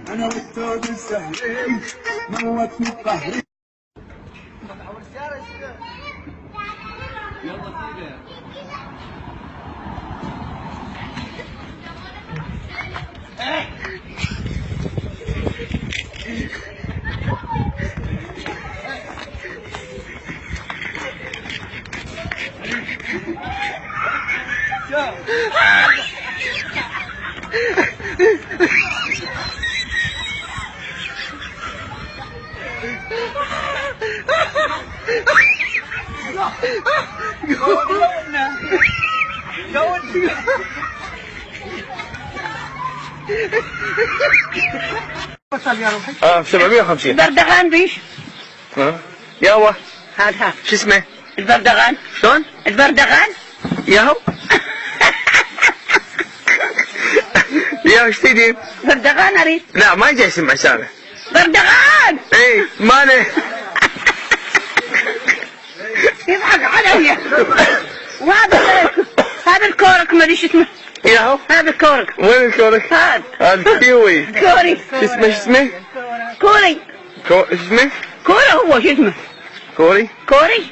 أنا والثوب السهري موتني بقهري. يا روحي 750. البردغان بيش. ياهو هذا شو اسمه؟ البردغان. شلون؟ البردغان. ياهو ياهو ايش تجيب؟ بردغان اريد. لا ما يجي اسم عشانه. بردغان. اي ماله يضحك علي. وهذا الكورك ما ادري شو اسمه. ياهو هذا الكورك. وين الكورك؟ هذا كيوي. كوري. شو اسمه؟ كوري. شو اسمه؟ كورة هو شو اسمه؟ كوري. كوري.